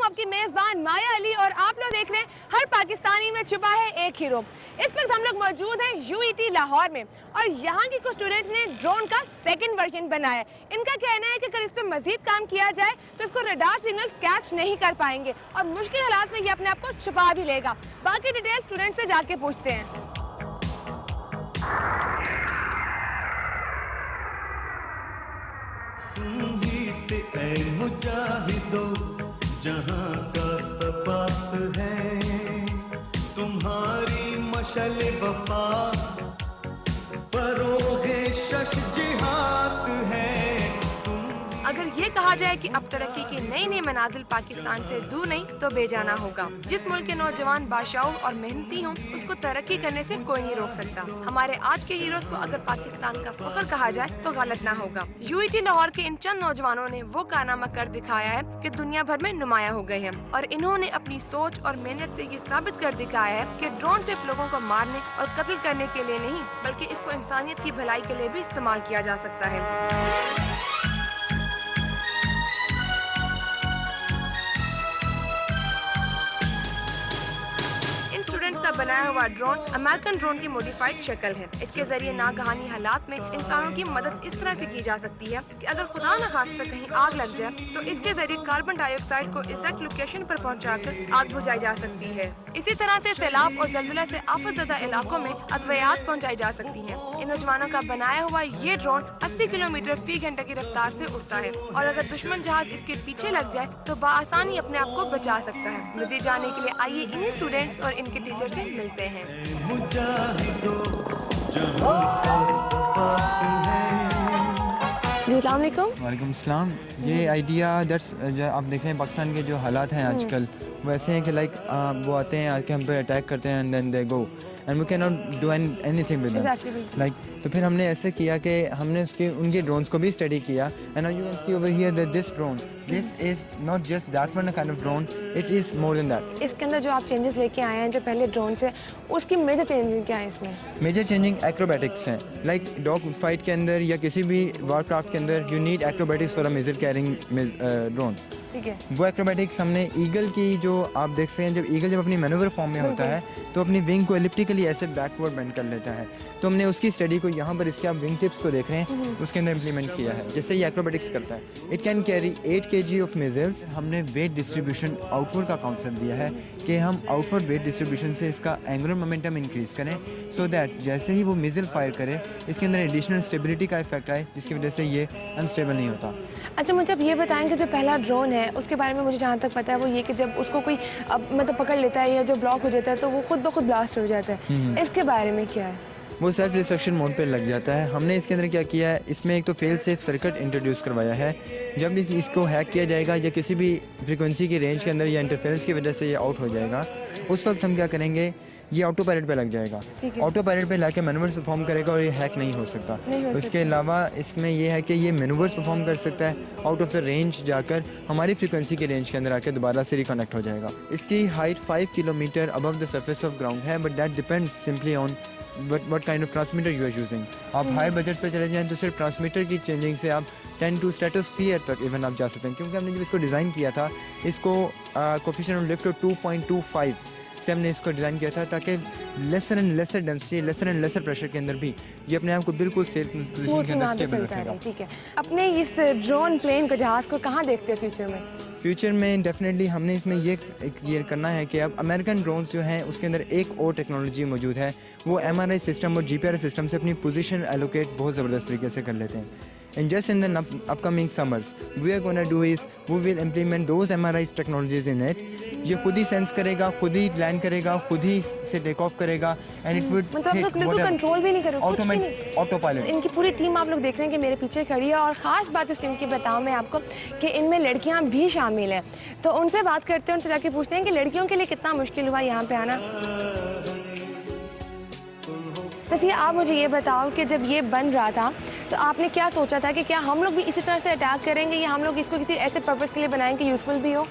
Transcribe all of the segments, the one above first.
आपकी मेजबान माया अली और आप लोग देख रहे हैं हर पाकिस्तानी में छुपा है एक हीरो। इस वक्त हम लोग मौजूद हैं यूईटी लाहौर में और यहाँ की कुछ स्टूडेंट्स ने ड्रोन का सेकंड वर्जन बनाया है। इनका कहना है कि अगर इस पर मजीद काम किया जाए तो इसको रडार सिग्नल्स कैच नहीं कर पाएंगे और मुश्किल हालात में ये अपने आप को छुपा भी लेगा। बाकी डिटेल स्टूडेंट से जाके पूछते हैं। तुम ही से ऐ मुजाहिदो जहां का सबात है, तुम्हारी मशल वफा परोगे शश जिहाद है। अगर ये कहा जाए कि अब तरक्की की नई नई मनाजिल पाकिस्तान से दूर नहीं तो बेजाना होगा। जिस मुल्क के नौजवान बादशाहों और मेहनती हों उसको तरक्की करने से कोई नहीं रोक सकता। हमारे आज के हीरोज को अगर पाकिस्तान का फख्र कहा जाए तो गलत ना होगा। यूईटी लाहौर के इन चंद नौजवानों ने वो कारनामा कर दिखाया है कि दुनिया भर में नुमाया हो गए हैं और इन्होंने अपनी सोच और मेहनत से ये साबित कर दिखाया है कि ड्रोन सिर्फ लोगों को मारने और कत्ल करने के लिए नहीं बल्कि इसको इंसानियत की भलाई के लिए भी इस्तेमाल किया जा सकता है। का बनाया हुआ ड्रोन अमेरिकन ड्रोन की मॉडिफाइड शक्ल है। इसके जरिए नागहानी हालात में इंसानों की मदद इस तरह से की जा सकती है कि अगर खुदा न खास्ता कहीं आग लग जाए तो इसके जरिए कार्बन डाइऑक्साइड को एग्जैक्ट लोकेशन पर पहुंचाकर आग बुझाई जा सकती है। इसी तरह से सैलाब और जलजला से आफतज़दा इलाकों में अद्वियात पहुँचाई जा सकती है। इन नौजवानों का बनाया हुआ ये ड्रोन 80 किलोमीटर फी घंटे की रफ्तार से उड़ता है और अगर दुश्मन जहाज इसके पीछे लग जाए तो बआसानी अपने आप को बचा सकता है। मज़ीद जानने के लिए आइए इन्हीं स्टूडेंट्स और इनके टीचर से मिलते हैं। जी अस्सलाम वालेकुम। वालेकुम अस्सलाम। ये आइडिया दैट्स आप देख रहे हैं पाकिस्तान के जो हालात हैं आजकल वैसे हैं कि लाइक वो आते हैं आके हम पे अटैक करते हैं and then they go and we can not do anything with them like. तो फिर हमने ऐसे किया कि हमने उनके ड्रोन्स को भी स्टडी किया and you can see over here that this drone this is not just that one kind of drone, it is more than that. इसके अंदर जो आप चेंजेस लेके आए हैं जो पहले ड्रोन से उसकी मेजर चेंजिंग क्या है इसमें? मेजर चेंजिंग एक्रोबैटिक्स हैं। लाइक डॉग फाइट के अंदर या किसी भी वारक्राफ्ट के अंदर you need acrobatics for a missile carrying drone. ठीक है। वो एक्रोबैटिक्स हमने ईगल की जो आप देख सकते हैं जब ईगल जब अपनी मैनूवर फॉर्म में होता है तो अपनी विंग को एलिप्टिकली ऐसे बैकवर्ड बेंड कर लेता है। तो हमने उसकी स्टडी को यहाँ पर इसके आप विंग टिप्स को देख रहे हैं उसके अंदर इम्प्लीमेंट किया है जिससे ये एक्रोबैटिक्स करता है। It can carry 8 kg of missiles. हमने वेट डिस्ट्रीब्यूशन आउटवर्ड का कॉन्सेप्ट दिया है कि हम आउटवर्ड वेट डिस्ट्रीब्यूशन से इसका एंगुलर मोमेंटम इंक्रीज करें सो दैट जैसे ही वो मिसाइल फायर करे इसके अंदर एडिशनल स्टेबिलिटी का इफेक्ट आए जिसकी वजह से ये अनस्टेबल नहीं होता। अच्छा मुझे अब ये बताएं कि जो पहला ड्रोन है उसके बारे में मुझे जहाँ तक पता है वो ये कि जब उसको कोई मतलब पकड़ लेता है या जो ब्लॉक हो जाता है तो वो खुद ब खुद ब्लास्ट हो जाता है। इसके बारे में क्या है? वो सेल्फ डिस्ट्रक्शन मोड पे लग जाता है। हमने इसके अंदर क्या किया है इसमें एक तो फेल सेफ सर्किट इंट्रोड्यूस करवाया है। जब इसको हैक किया जाएगा या किसी भी फ्रीक्वेंसी की रेंज के अंदर या इंटरफेरेंस की वजह से ये आउट हो जाएगा उस वक्त हम क्या करेंगे ये ऑटो पायलट पे लग जाएगा। ऑटो पायलट पे लाके मैनूवर्स परफॉर्म करेगा और ये हैक नहीं हो सकता। उसके अलावा इसमें ये है कि ये मैनूवर्स परफॉर्म कर सकता है आउट ऑफ द रेंज जाकर हमारी फ्रीक्वेंसी के रेंज के अंदर आके दोबारा से रिकनेक्ट हो जाएगा। इसकी height 5 kilometre above the surface of ground है but that depends simply on what kind of transmitter you are using। आप हायर बजट्स पे चले जाएं तो सिर्फ ट्रांसमीटर की चेंजिंग से आप 10 to स्ट्रेटोस्फीयर तक इवन आप जा सकते हैं क्योंकि हमने जब इसको डिज़ाइन किया था इसको कोफिशिएंट ऑफ लिफ्ट 2.25 से हमने इसको डिज़ाइन किया था ताकि lesser and lesser density lesser and lesser pressure के अंदर भी ये अपने आप को बिल्कुल सेफ पोजीशन के अंदर स्टेबल रखेगा। ठीक है। अपने इस ड्रोन प्लेन को जहाज़ को कहाँ देखते हैं फ्यूचर में? फ्यूचर में डेफिनेटली हमने इसमें ये करना है कि अब अमेरिकन ड्रोन्स जो हैं उसके अंदर एक और टेक्नोलॉजी मौजूद है वो MRI सिस्टम और GPRS सिस्टम से अपनी पोजीशन एलोकेट बहुत ज़बरदस्त तरीके से कर लेते हैं। And just in the upcoming summers, we are going to do is we will implement those MRI technologies in it। ये खुद ही सेंस करेगा, खुद ही लैंड करेगा, खुद ही से टेक ऑफ करेगा एंड इट वुड मतलब बिल्कुल कंट्रोल भी नहीं करोगे, ऑटोमेटिक ऑटो पायलट। इनकी पूरी टीम आप लोग देख रहे हैं कि मेरे पीछे खड़ी है और ख़ास बात इस टीम की बताऊं मैं आपको कि इनमें लड़कियां भी शामिल हैं। तो उनसे बात करते हैं, उनसे जाके पूछते हैं कि लड़कियों के लिए कितना मुश्किल हुआ यहाँ पे आना। वैसे आप मुझे ये बताओ कि जब ये बन रहा था तो आपने क्या सोचा था कि क्या हम लोग भी इसी तरह से अटैक करेंगे या हम लोग इसको किसी ऐसे पर्पस के लिए बनाएंगे कि यूज़फुल भी हो?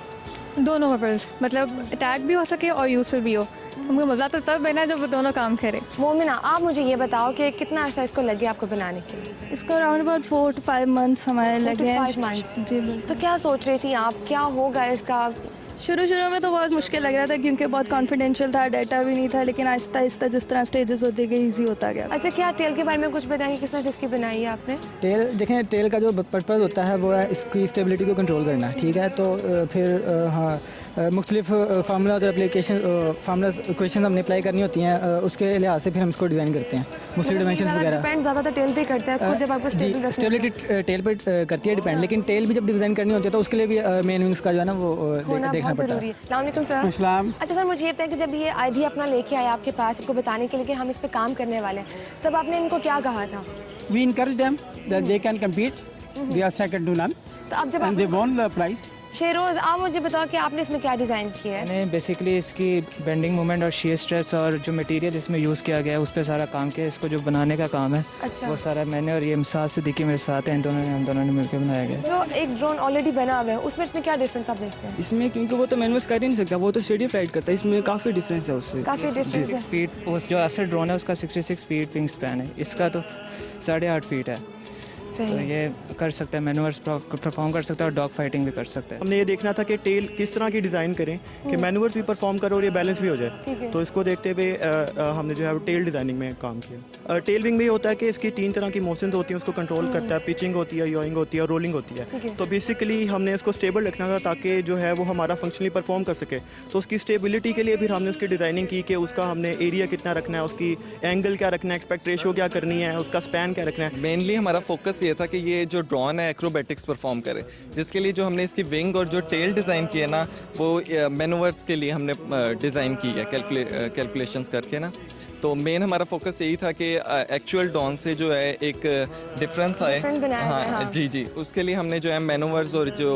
दोनों पर्पस, मतलब अटैक भी हो सके और यूज़फुल भी हो। हमको मज़ा तो तब बना जब वो दोनों काम करे। मोमिना आप मुझे ये बताओ कि कितना अर्सा इसको लगे आपको बनाने के लिए? इसको अराउंड अबाउट 4 to 5 months हमारे लगे हैं। 5 months। जी बिल्कुल। तो क्या सोच रही थी आप, क्या होगा इसका शुरू में तो बहुत मुश्किल लग रहा था क्योंकि बहुत कॉन्फिडेंशियल था, डाटा भी नहीं था, लेकिन आहिस्ता आहिस्ता जिस तरह स्टेजेस होते गए ईजी होता गया। अच्छा, क्या टेल के बारे में कुछ बताएंगे, किस तरह से इसकी बनाई है आपने? टेल देखें, टेल का जो पर्पज़ होता है वो है इसकी स्टेबिलिटी को कंट्रोल करना, ठीक है। तो फिर हाँ, मुख्तलिफ फार्मूलाज और एप्लीकेशन फार्मूलाज इक्वेशन हमने अप्लाई करनी होती हैं, उसके लिहाज से फिर हम इसको डिज़ाइन करते हैं, मुख्तलिफ डायमेंशंस वगैरह। डिपेंड ज़्यादातर टेल पे करता है खुद, जब आपको जी, स्टेबिलिटी टेल पे करती है डिपेंड, लेकिन टेल भी जब डिज़ाइन करनी होती है तो उसके लिए भी मेन विंग्स का जो है ना वो देखना पड़ता है। अस्सलाम वालेकुम सर। अस्सलाम। अच्छा सर, मुझे ये बताएं कि जब ये आइडिया अपना लेके आया आपके पास, आपको बताने के लिए कि हम इस पे काम करने वाले हैं, तब आपने इनको क्या कहा था? We encourage them that they can compete. They are second to none, तो अब जब and they won the prize. Sheroz, आप मुझे बताओ कि आपने इसमें क्या डिज़ाइन किया है? मैंने बेसिकली इसकी बेंडिंग मोमेंट और शेयर स्ट्रेस और जो मटेरियल इसमें यूज़ किया गया है उस पर सारा काम किया। इसको जो बनाने का काम है अच्छा। वो सारा मैंने और ये मिसाज सिद्दीकी मेरे साथ हैं, हम दोनों ने मिलकर बनाया गया। जो एक ड्रोन ऑलरेडी बना हुआ है उसमें इसमें क्या डिफरेंस आप देखते हैं? इसमें क्योंकि वो तो मैनुअल कर ही नहीं सकता, वो तो स्टेडी फ्लाइट करता है, इसमें काफ़ी डिफरेंस है उससे। काफ़ी डिफरेंस है। फीट उस जो असर ड्रोन है उसका 66 फीट विंग स्पैन है, इसका तो 8.5 फीट है। तो ये कर सकता है, मैनुअर्स परफॉर्म कर सकता है और डॉग फाइटिंग भी कर सकता है। हमने ये देखना था कि टेल किस तरह की डिज़ाइन करें कि मैनुअर्स भी परफॉर्म करे और ये बैलेंस भी हो जाए, तो इसको देखते हुए हमने जो है वो टेल डिज़ाइनिंग में काम किया। टेल विंग में होता है कि इसकी 3 तरह की मोशंस होती हैं, उसको कंट्रोल करता है, पिचिंग होती है, योइंग होती है और रोलिंग होती है। तो बेसिकली हमने इसको स्टेबल रखना था ताकि जो है वो हमारा फंक्शनली परफॉर्म कर सके। तो उसकी स्टेबिलिटी के लिए फिर हमने उसकी डिज़ाइनिंग की कि उसका हमने एरिया कितना रखना है, उसकी एंगल क्या रखना है, एक्सपेक्ट रेशो क्या करनी है, उसका स्पैन क्या रखना है। मेनली हमारा फोकस ये था कि ये जो ड्रोन है एक्रोबैटिक्स परफॉर्म करे, जिसके लिए जो हमने इसकी विंग और जो टेल डिज़ाइन की है ना वो मैनूवर्स के लिए हमने डिज़ाइन की है कैलकुलेशंस करके ना। तो मेन हमारा फोकस यही था कि एक्चुअल ड्रोन से जो है एक डिफरेंस आए। हाँ जी, उसके लिए हमने जो है मैनूवर्स और जो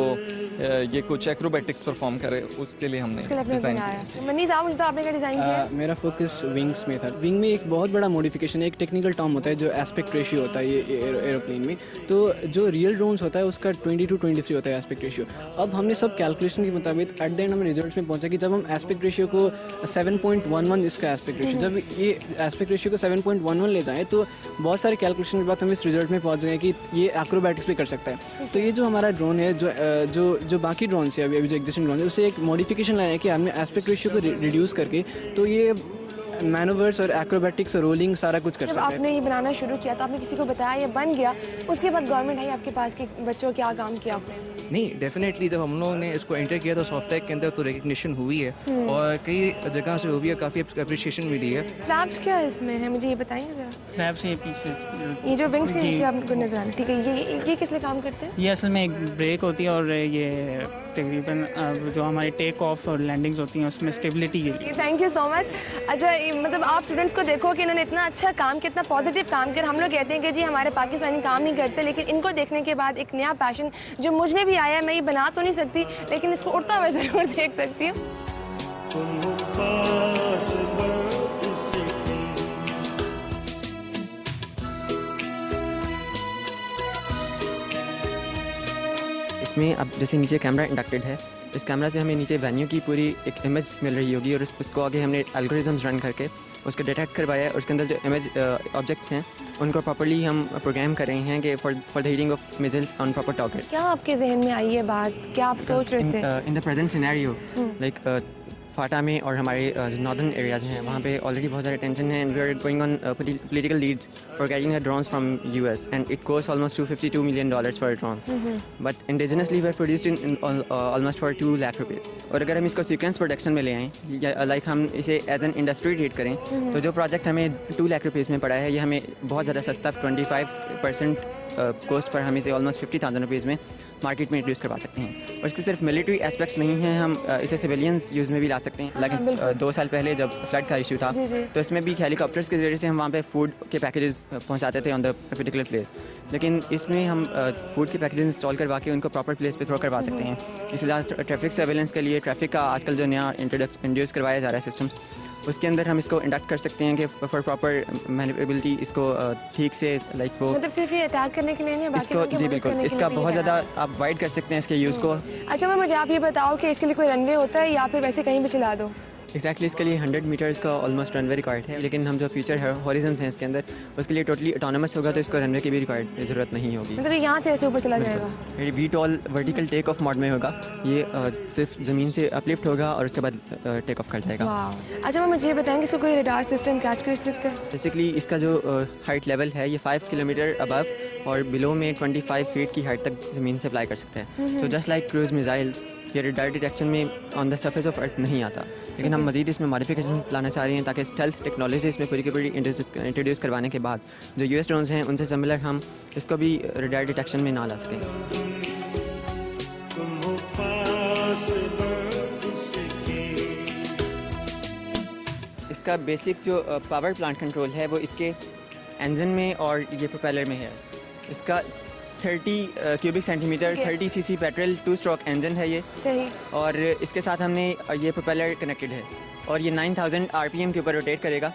ये कुछ एक्रोबैटिक्स परफॉर्म करे उसके लिए हमने डिज़ाइन किया। मनीष, आप तो आपने क्या डिज़ाइन किया? मेरा फोकस विंग्स में था। विंग में एक बहुत बड़ा मॉडिफिकेशन है, एक टेक्निकल टर्म होता है जो एस्पेक्ट रेशियो होता है ये एरोप्लेन में। तो जो रियल ड्रोन्स होता है उसका 20:23 होता है एस्पेक्ट रेशियो। अब हमने सब कैलकुलेशन के मुताबिक एट द एंड हमें रिजल्ट में पहुंचा कि जब हम एस्पेक्ट रेशियो को 7.11 इसका एस्पेक्ट रेशियो, जब ये एस्पेक्ट रेशियो को 7.11 ले जाएँ तो बहुत सारे कैलकुलेशन के बाद हम इस रिजल्ट में पहुँच गए कि ये एक्रोबैटिक्स भी कर सकता है। तो ये जो हमारा ड्रोन है जो बाकी ड्रोन से अभी जो एग्जिस्टिंग ड्रोन है उससे एक मॉडिफिकेशन लाया है कि हमने एस्पेक्ट रेशियो को रिड्यूस करके तो ये मैनूवर्स और एक्रोबैटिक्स और रोलिंग सारा कुछ कर सकता है। आपने ये बनाना शुरू किया तो आपने किसी को बताया, ये बन गया, उसके बाद गवर्नमेंट आई आपके पास कि बच्चों क्या काम किया आपने? नहीं, डेफिनेटली जब हम लोगों ने इसको एंटर किया तो सॉफ्टटेक के अंदर तो रिकग्निशन हुई है और कई जगह से हुई है, काफ़ी अप्रिशिएशन मिली है। फ्लैप्स क्या है इसमें है, मुझे ये बताएंगे जरा? फ्लैप्स ये पीछे ये जो विंग्स के नीचे आपको नजर आ रहा है, ठीक है, ये किस लिए काम करते हैं? ये असल में एक ब्रेक होती है और ये तकरीबन जो हमारी टेक ऑफ और लैंडिंग्स होती हैं उसमें स्टेबिलिटी के लिए। Thank you so much. अच्छा, मतलब आप स्टूडेंट्स को देखो कि इन्होंने इतना अच्छा काम किया, इतना पॉजिटिव काम किया। हम लोग कहते हैं कि जी हमारे पाकिस्तानी काम नहीं करते, लेकिन इनको देखने के बाद एक नया पैशन जो मुझ में भी आया है, मैं ये बना तो नहीं सकती लेकिन इसको उड़ता हुआ ज़रूर देख सकती हूँ। इसमें अब जैसे नीचे कैमरा इंडक्टेड है, इस कैमरा से हमें नीचे वेन्यू की पूरी एक इमेज मिल रही होगी और उसको आगे हमने एल्गोरिथम्स रन करके उसको डिटेक्ट करवाया है और उसके अंदर जो इमेज ऑब्जेक्ट्स हैं उनको प्रॉपर्ली हम प्रोग्राम कर रहे हैं कि for the hitting of missiles on proper target. क्या आपके जहन में आई ये बात, क्या आप सोच रहे थे? In the present scenario like FATA में और हमारे जो नॉर्दर्न एरियाज हैं वहाँ पे ऑलरेडी बहुत ज़्यादा टेंशन है and we are going on political leads for getting the drones from US and it cost almost $252 million for a drone, but indigenously we are produced in almost for 2 lakh rupees. और अगर हम इसको sequence production में ले आएँ या like हम इसे एज एन इंडस्ट्री ट्रीट करें तो जो प्रोजेक्ट हमें 2 लाख रुपीज़ में पड़ा है ये हमें बहुत ज़्यादा सस्ता 25% कॉस्ट पर हम इसे ऑलमोस्ट 50,000 रुपीज़ में मार्केट में इंट्रोड्यूस करवा सकते हैं। और इसके सिर्फ मिलिट्री एस्पेक्ट्स नहीं हैं, हम इसे सिविलियंस यूज़ में भी ला सकते हैं। लेकिन 2 साल पहले जब फ्लड का इशू था तो इसमें भी हेलीकॉप्टर्स के ज़रिए से हम वहाँ पे फूड के पैकेजेस पहुँचाते थे ऑन द पर्टिकुलर प्लेस, लेकिन इसमें हम फूड के पैकेजेस इंस्टॉल करवा के उनको प्रॉपर प्लेस पे थ्रो करवा सकते हैं। इसलिए ट्रैफिक सर्वेलेंस के लिए ट्रैफिक का आजकल जो नया इंट्रोड्यूस करवाया जा रहा है सिस्टम्स, उसके अंदर हम इसको इंडक्ट कर सकते हैं कि फॉर प्रॉपर मैनेजेबिलिटी इसको ठीक से लाइक वो मतलब सिर्फ ये अटैक करने के लिए नहीं, बाकी इसको जी बिल्कुल इसका बहुत ज़्यादा आप वाइड कर सकते हैं इसके यूज़ को। अच्छा मैम, मुझे आप ये बताओ कि इसके लिए कोई रनवे होता है या फिर वैसे कहीं भी चला दो? एक्जैक्टली इसके लिए 100 मीटर्स का ऑलमोस्ट रनवे रिक्वायर्ड है, लेकिन हम जो फ्यूचर हॉरिजन्स हैं इसके अंदर उसके लिए टोटली ऑटोनमस होगा, तो इसको रनवे की भी रिक्वायर्ड ज़रूरत नहीं होगी। मतलब ये यहाँ से ऐसे ऊपर चला जाएगा? ये वीटॉल वर्टिकल टेक ऑफ मोड में होगा, ये सिर्फ ज़मीन से अपलिफ्ट होगा और उसके बाद टेक ऑफ कर जाएगा। अच्छा मैम मुझे ये बताएंगे इसको कोई रडार सिस्टम कैच कर सकते हैं? बेसिकली इसका जो हाइट लेवल है ये 5 किलोमीटर अबव और बिलो में 25 फीट की हाइट तक ज़मीन से अप्लाई कर सकते हैं। So just like cruise missile ये रडार डिटेक्शन में on the surface of earth नहीं आता, लेकिन हम मज़ीद इसमें मॉडिफिकेशन लाना चाह रहे हैं ताकि स्टेल्थ टेक्नोलॉजी इसमें पूरी की पूरी इंट्रोड्यूस करवाने के बाद जो US ड्रोन्स हैं उनसे सिमिलर हम इसको भी रडार डिटेक्शन में ना ला सकें। इसका बेसिक जो पावर प्लांट कंट्रोल है वो इसके इंजन में और ये प्रोपेलर में है। इसका 30 cubic centimetre 30 cc petrol 2 stroke engine है ये सही। और इसके साथ हमने ये प्रोपेलर कनेक्टेड है और ये 9000 RPM के ऊपर रोटेट करेगा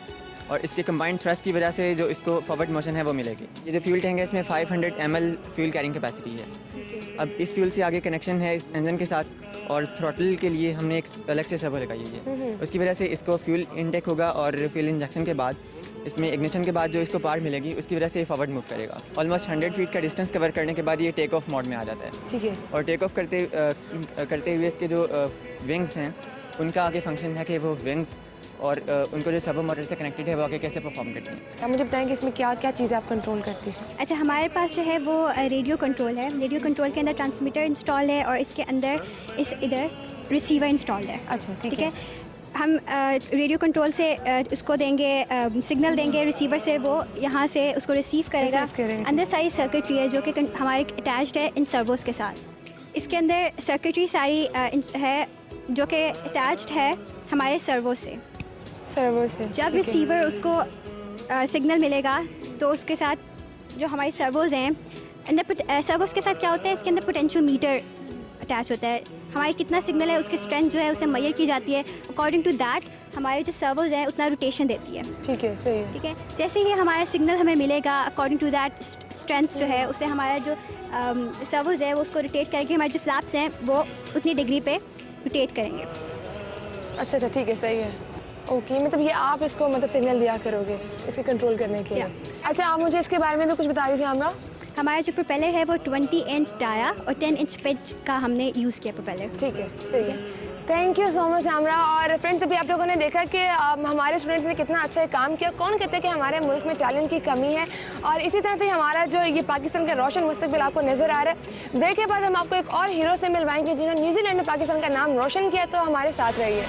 और इसके कंबाइंड थ्रस्ट की वजह से जो इसको फॉरवर्ड मोशन है वो मिलेगी। ये जो फ्यूल टैंक है इसमें 500 ml फ्यूल कैरिंग कैपेसिटी है। अब इस फ्यूल से आगे कनेक्शन है इस इंजन के साथ और थ्रॉटल के लिए हमने एक अलग से सर्वो लगाई हुई है। उसकी वजह से इसको फ्यूल इनटेक होगा और फ्यूल इंजेक्शन के बाद इसमें इग्निशन के बाद जो इसको पावर मिलेगी उसकी वजह से ये फॉरवर्ड मूव करेगा। ऑलमोस्ट 100 फीट का डिस्टेंस कवर करने के बाद ये टेक ऑफ मोड में आ जाता है। ठीक है। और टेक ऑफ करते हुए इसके जो विंग्स हैं उनका आगे फंक्शन है कि वो विंग्स और उनको जो सर्वो मोटर से कनेक्टेड है वो आगे कैसे परफॉर्म करती हैं। आप मुझे बताएंगे इसमें क्या क्या चीज़ें आप कंट्रोल करती हैं? अच्छा हमारे पास जो है वो रेडियो कंट्रोल है। रेडियो कंट्रोल के अंदर ट्रांसमीटर इंस्टॉल है और इसके अंदर इधर रिसीवर इंस्टॉल्ड है। अच्छा ठीक है। हम रेडियो कंट्रोल से उसको देंगे सिग्नल देंगे रिसीवर से, वो यहाँ से उसको रिसीव करेगा। अंदर सारी सर्किटरी है जो कि हमारे अटैच्ड है इन सर्वोस के साथ। इसके अंदर सर्किटरी सारी है जो कि अटैच्ड है हमारे सर्वो से। जब रिसीवर उसको सिग्नल मिलेगा तो उसके साथ जो हमारी सर्वोस हैं अंदर सर्वोस के साथ क्या होता है, इसके अंदर पोटेंशियल मीटर अटैच होता है। हमारे कितना सिग्नल है उसकी स्ट्रेंथ जो है उसे मेजर की जाती है। अकॉर्डिंग टू दैट हमारे जो सर्वोज हैं उतना रोटेशन देती है। ठीक है सही है। ठीक है, जैसे ही हमारा सिग्नल हमें मिलेगा अकॉर्डिंग टू दैट स्ट्रेंथ जो है उसे हमारा जो सर्वोज है वो उसको रोटेट करके हमारे जो फ्लैप्स हैं वो उतनी डिग्री पे रोटेट करेंगे। अच्छा ठीक है सही है। ओके मतलब ये आप इसको मतलब सिग्नल दिया करोगे इसके कंट्रोल करने के लिए। अच्छा आप मुझे इसके बारे में भी कुछ बता रही थी हमरा? हमारा जो प्रोपेलर है वो 20 इंच डाया और 10 इंच पिच का हमने यूज़ किया प्रोपेलर। ठीक है सही है। थैंक यू सो मच हमरा। और फ्रेंड्स अभी आप लोगों ने देखा कि हमारे स्टूडेंट्स ने कितना अच्छा काम किया। कौन कहते हैं कि हमारे मुल्क में टैलेंट की कमी है, और इसी तरह से हमारा जो ये पाकिस्तान का रोशन मुस्तकबिल आपको नज़र आ रहा है। ब्रेक के बाद हम आपको एक और हीरो से मिलवाएंगे जिन्होंने न्यूजीलैंड में पाकिस्तान का नाम रोशन किया, तो हमारे साथ रहिए।